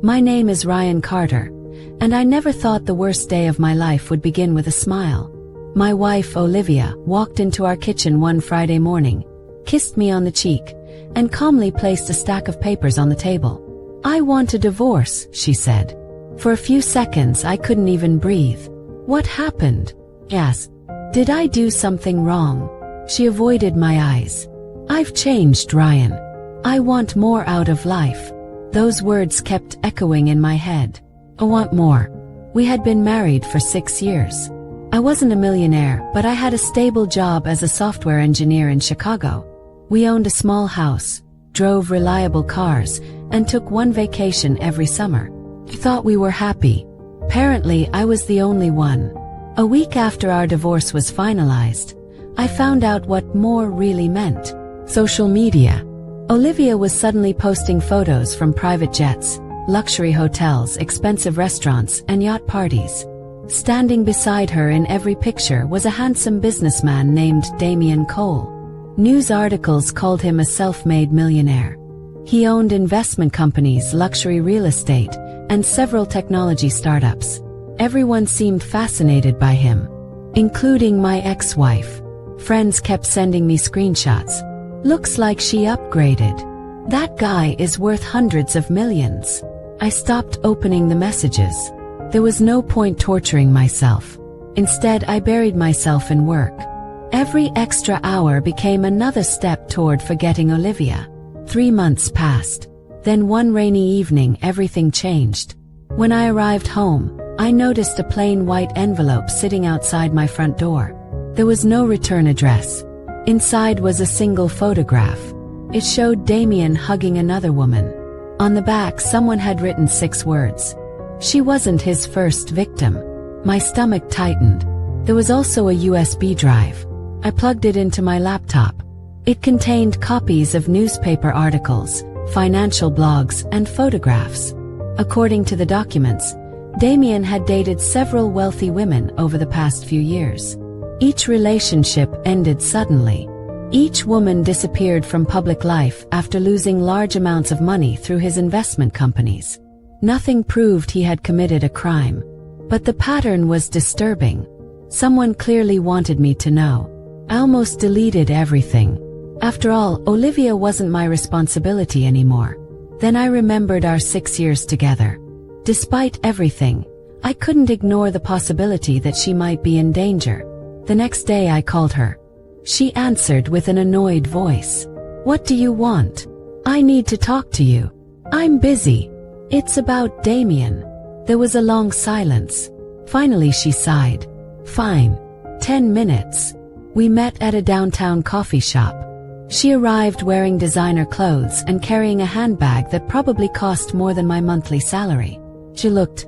My name is Ryan Carter, and I never thought the worst day of my life would begin with a smile. My wife, Olivia, walked into our kitchen one Friday morning, kissed me on the cheek, and calmly placed a stack of papers on the table. "I want a divorce," she said. For a few seconds I couldn't even breathe. "What happened?" I asked. "Did I do something wrong?" She avoided my eyes. "I've changed, Ryan. I want more out of life." Those words kept echoing in my head. I want more. We had been married for 6 years. I wasn't a millionaire, but I had a stable job as a software engineer in Chicago. We owned a small house, drove reliable cars, and took one vacation every summer. I thought we were happy. Apparently, I was the only one. A week after our divorce was finalized, I found out what more really meant. Social media. Olivia was suddenly posting photos from private jets, luxury hotels, expensive restaurants, and yacht parties. Standing beside her in every picture was a handsome businessman named Damian Cole. News articles called him a self-made millionaire. He owned investment companies, luxury real estate, and several technology startups. Everyone seemed fascinated by him, including my ex-wife. Friends kept sending me screenshots. "Looks like she upgraded. That guy is worth hundreds of millions." I stopped opening the messages. There was no point torturing myself. Instead, I buried myself in work. Every extra hour became another step toward forgetting Olivia. 3 months passed. Then one rainy evening, everything changed. When I arrived home, I noticed a plain white envelope sitting outside my front door. There was no return address. Inside was a single photograph. It showed Damian hugging another woman. On the back, someone had written 6 words. She wasn't his first victim. My stomach tightened. There was also a USB drive. I plugged it into my laptop. It contained copies of newspaper articles, financial blogs, and photographs. According to the documents, Damian had dated several wealthy women over the past few years. Each relationship ended suddenly. Each woman disappeared from public life after losing large amounts of money through his investment companies. Nothing proved he had committed a crime. But the pattern was disturbing. Someone clearly wanted me to know. I almost deleted everything. After all, Olivia wasn't my responsibility anymore. Then I remembered our 6 years together. Despite everything, I couldn't ignore the possibility that she might be in danger. The next day I called her. She answered with an annoyed voice. "What do you want?" "I need to talk to you." "I'm busy." "It's about Damian." There was a long silence. Finally she sighed. "Fine. 10 minutes. We met at a downtown coffee shop. She arrived wearing designer clothes and carrying a handbag that probably cost more than my monthly salary. She looked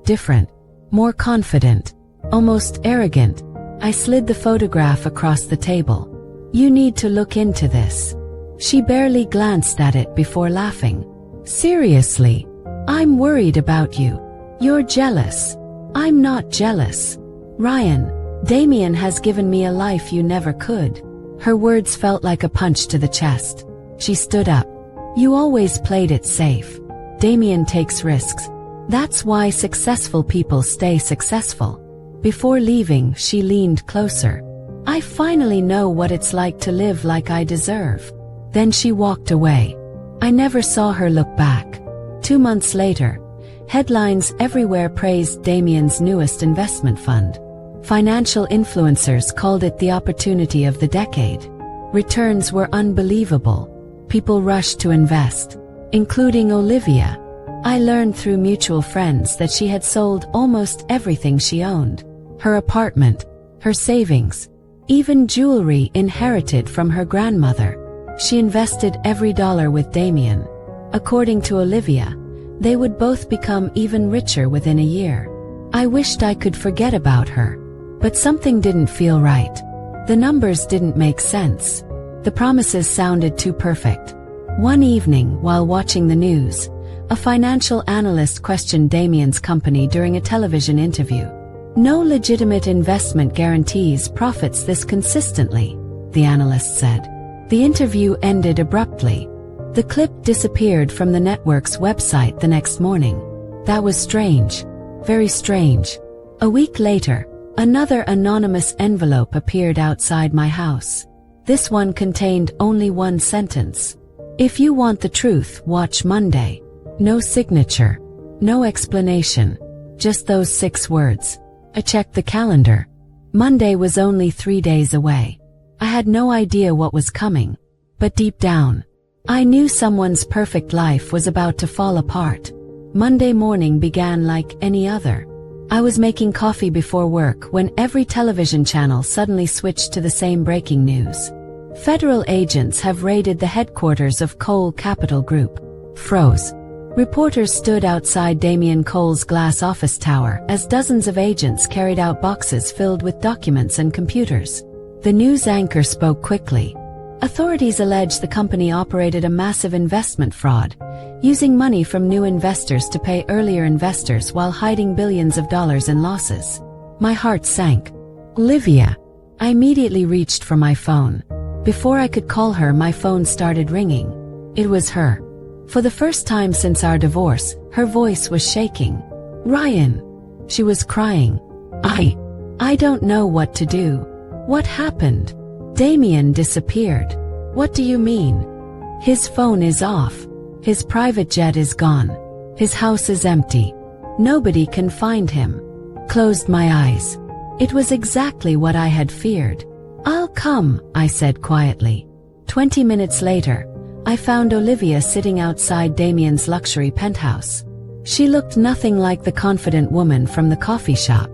different, more confident, almost arrogant. I slid the photograph across the table. "You need to look into this." She barely glanced at it before laughing. "Seriously? I'm worried about you. You're jealous." "I'm not jealous. Ryan, Damian has given me a life you never could." Her words felt like a punch to the chest. She stood up. "You always played it safe. Damian takes risks. That's why successful people stay successful." Before leaving, she leaned closer. "I finally know what it's like to live like I deserve." Then she walked away. I never saw her look back. 2 months later, headlines everywhere praised Damian's newest investment fund. Financial influencers called it the opportunity of the decade. Returns were unbelievable. People rushed to invest, including Olivia. I learned through mutual friends that she had sold almost everything she owned. Her apartment, her savings, even jewelry inherited from her grandmother. She invested every dollar with Damian. According to Olivia, they would both become even richer within a year. I wished I could forget about her. But something didn't feel right. The numbers didn't make sense. The promises sounded too perfect. One evening, while watching the news, a financial analyst questioned Damian's company during a television interview. "No legitimate investment guarantees profits this consistently," the analyst said. The interview ended abruptly. The clip disappeared from the network's website the next morning. That was strange. Very strange. A week later, another anonymous envelope appeared outside my house. This one contained only one sentence. If you want the truth, watch Monday. No signature. No explanation. Just those 6 words. I checked the calendar. Monday was only 3 days away. I had no idea what was coming. But deep down, I knew someone's perfect life was about to fall apart. Monday morning began like any other. I was making coffee before work when every television channel suddenly switched to the same breaking news. Federal agents have raided the headquarters of Cole Capital Group. Froze. Reporters stood outside Damian Cole's glass office tower as dozens of agents carried out boxes filled with documents and computers. The news anchor spoke quickly. Authorities allege the company operated a massive investment fraud, using money from new investors to pay earlier investors while hiding billions of dollars in losses. My heart sank. Olivia. I immediately reached for my phone. Before I could call her, my phone started ringing. It was her. For the first time since our divorce, her voice was shaking. Ryan. She was crying. I don't know what to do. What happened? Damian disappeared. What do you mean? His phone is off. His private jet is gone. His house is empty. Nobody can find him. Closed my eyes. It was exactly what I had feared. I'll come, I said quietly. 20 minutes later, I found Olivia sitting outside Damian's luxury penthouse. She looked nothing like the confident woman from the coffee shop.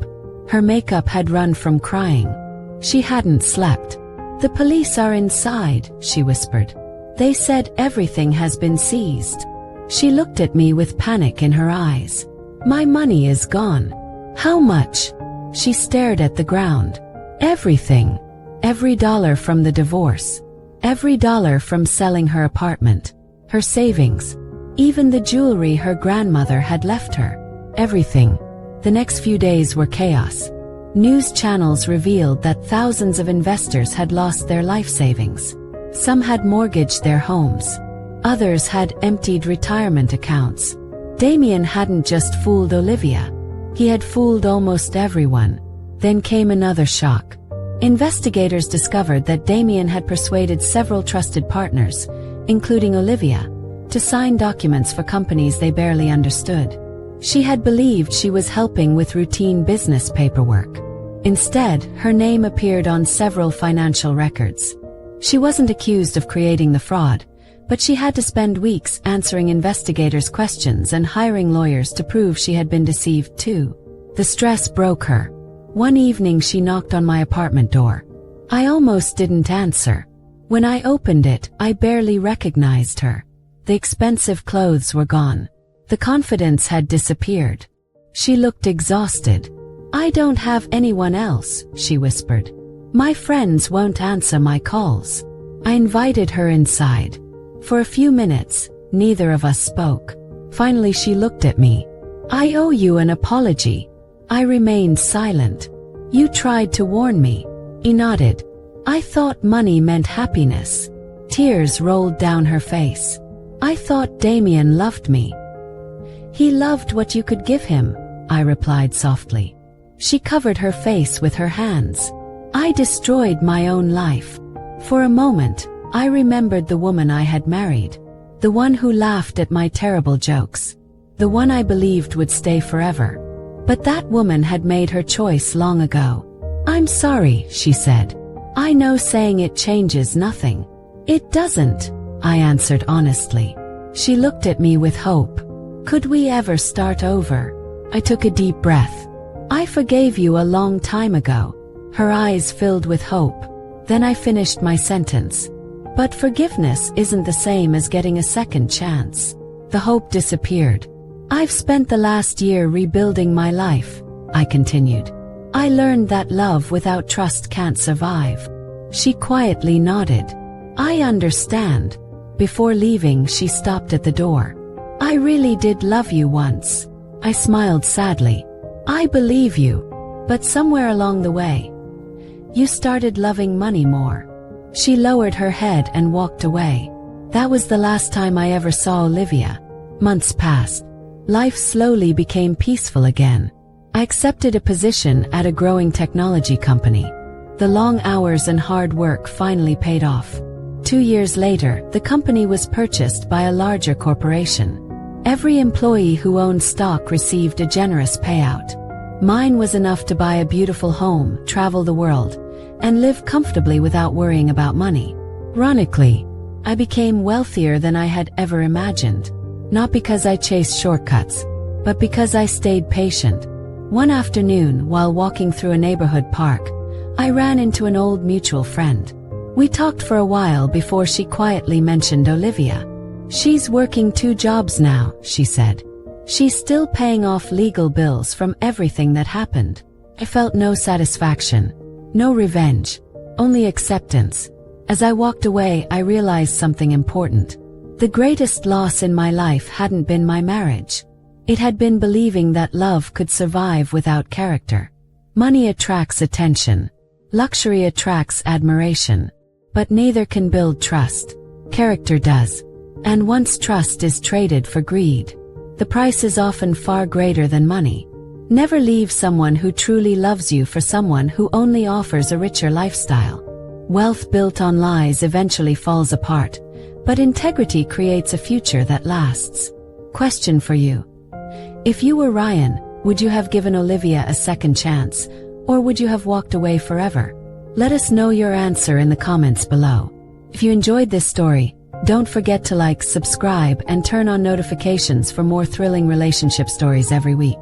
Her makeup had run from crying. She hadn't slept. The police are inside, she whispered. They said everything has been seized. She looked at me with panic in her eyes. My money is gone. How much? She stared at the ground. Everything. Every dollar from the divorce. Every dollar from selling her apartment. Her savings. Even the jewelry her grandmother had left her. Everything. The next few days were chaos. News channels revealed that thousands of investors had lost their life savings. Some had mortgaged their homes. Others had emptied retirement accounts. Damian hadn't just fooled Olivia. He had fooled almost everyone. Then came another shock. Investigators discovered that Damian had persuaded several trusted partners, including Olivia, to sign documents for companies they barely understood. She had believed she was helping with routine business paperwork. Instead, her name appeared on several financial records. She wasn't accused of creating the fraud, but she had to spend weeks answering investigators' questions and hiring lawyers to prove she had been deceived too. The stress broke her. One evening she knocked on my apartment door. I almost didn't answer. When I opened it, I barely recognized her. The expensive clothes were gone. The confidence had disappeared. She looked exhausted. I don't have anyone else, she whispered. My friends won't answer my calls. I invited her inside. For a few minutes, neither of us spoke. Finally she looked at me. I owe you an apology. I remained silent. You tried to warn me. He nodded. I thought money meant happiness. Tears rolled down her face. I thought Damian loved me. He loved what you could give him, I replied softly. She covered her face with her hands. I destroyed my own life. For a moment, I remembered the woman I had married. The one who laughed at my terrible jokes. The one I believed would stay forever. But that woman had made her choice long ago. I'm sorry, she said. I know saying it changes nothing. It doesn't, I answered honestly. She looked at me with hope. Could we ever start over? I took a deep breath. I forgave you a long time ago. Her eyes filled with hope. Then I finished my sentence. But forgiveness isn't the same as getting a second chance. The hope disappeared. I've spent the last year rebuilding my life, I continued. I learned that love without trust can't survive. She quietly nodded. I understand. Before leaving, she stopped at the door. I really did love you once. I smiled sadly. I believe you. But somewhere along the way, you started loving money more. She lowered her head and walked away. That was the last time I ever saw Olivia. Months passed. Life slowly became peaceful again. I accepted a position at a growing technology company. The long hours and hard work finally paid off. 2 years later, the company was purchased by a larger corporation. Every employee who owned stock received a generous payout. Mine was enough to buy a beautiful home, travel the world, and live comfortably without worrying about money. Ironically, I became wealthier than I had ever imagined. Not because I chased shortcuts, but because I stayed patient. One afternoon, while walking through a neighborhood park, I ran into an old mutual friend. We talked for a while before she quietly mentioned Olivia. "She's working 2 jobs now," she said. "She's still paying off legal bills from everything that happened." I felt no satisfaction, no revenge, only acceptance. As I walked away, I realized something important. The greatest loss in my life hadn't been my marriage. It had been believing that love could survive without character. Money attracts attention. Luxury attracts admiration. But neither can build trust. Character does. And once trust is traded for greed, the price is often far greater than money. Never leave someone who truly loves you for someone who only offers a richer lifestyle. Wealth built on lies eventually falls apart, but integrity creates a future that lasts. Question for you. If you were Ryan, would you have given Olivia a second chance, or would you have walked away forever? Let us know your answer in the comments below. If you enjoyed this story, don't forget to like, subscribe, and turn on notifications for more thrilling relationship stories every week.